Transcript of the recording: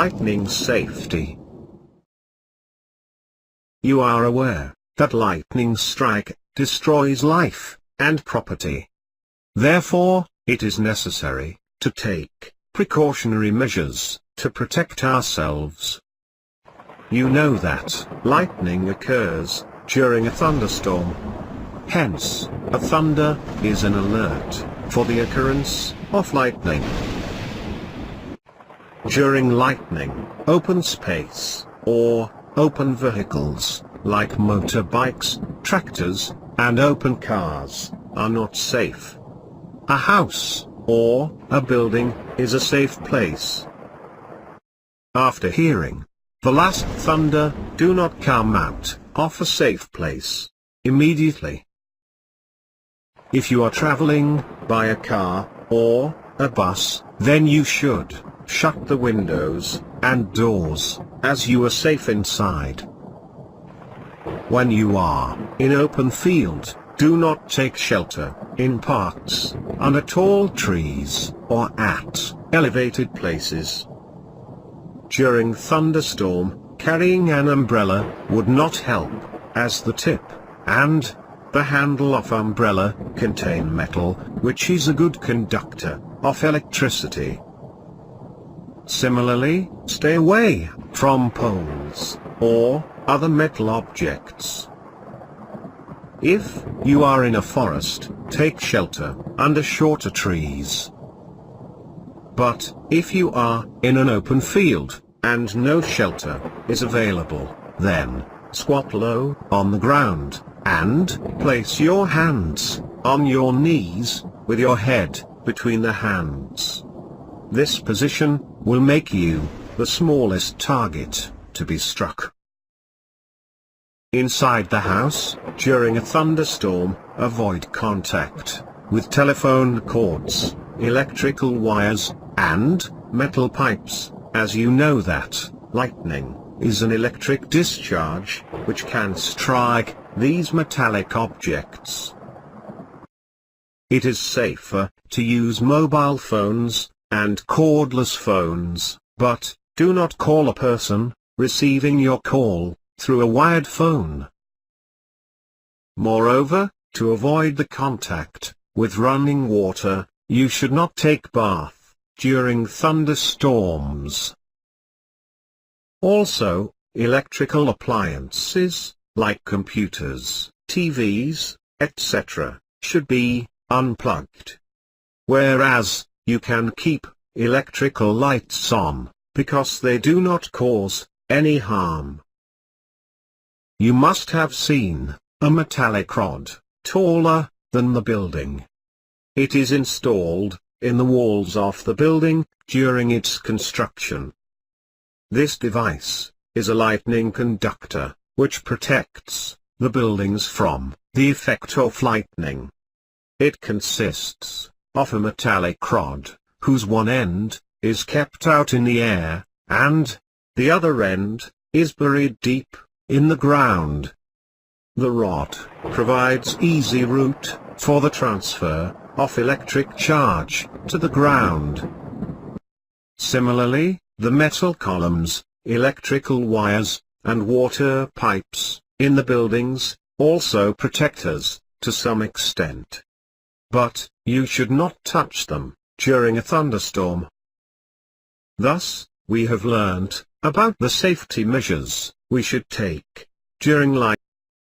Lightning safety. You are aware that lightning strike destroys life and property. Therefore, it is necessary to take precautionary measures to protect ourselves. You know that lightning occurs during a thunderstorm. Hence, a thunder is an alert for the occurrence of lightning. During lightning, open space, or open vehicles, like motorbikes, tractors, and open cars, are not safe. A house, or a building, is a safe place. After hearing the last thunder, do not come out of a safe place immediately. If you are traveling by a car, or a bus, then you should shut the windows and doors, as you are safe inside. When you are in open field, do not take shelter in parks, under tall trees, or at elevated places. During thunderstorm, carrying an umbrella would not help, as the tip and the handle of umbrella contain metal, which is a good conductor of electricity. Similarly, stay away from poles or other metal objects. If you are in a forest, take shelter under shorter trees. But if you are in an open field, and no shelter is available, then squat low on the ground, and place your hands on your knees, with your head between the hands. This position will make you the smallest target to be struck. Inside the house, during a thunderstorm, avoid contact with telephone cords, electrical wires, and metal pipes, as you know that lightning is an electric discharge, which can strike these metallic objects. It is safer to use mobile phones and cordless phones, but do not call a person receiving your call through a wired phone. Moreover, to avoid the contact with running water, you should not take bath during thunderstorms. Also, electrical appliances, like computers, TVs, etc., should be unplugged. Whereas, you can keep electrical lights on, because they do not cause any harm. You must have seen a metallic rod, taller than the building. It is installed in the walls of the building during its construction. This device is a lightning conductor, which protects the buildings from the effect of lightning. It consists of a metallic rod, whose one end is kept out in the air, and the other end is buried deep in the ground. The rod provides easy route for the transfer of electric charge to the ground. Similarly, the metal columns, electrical wires, and water pipes in the buildings also protect us to some extent. But you should not touch them during a thunderstorm. Thus, we have learnt about the safety measures we should take during lightning.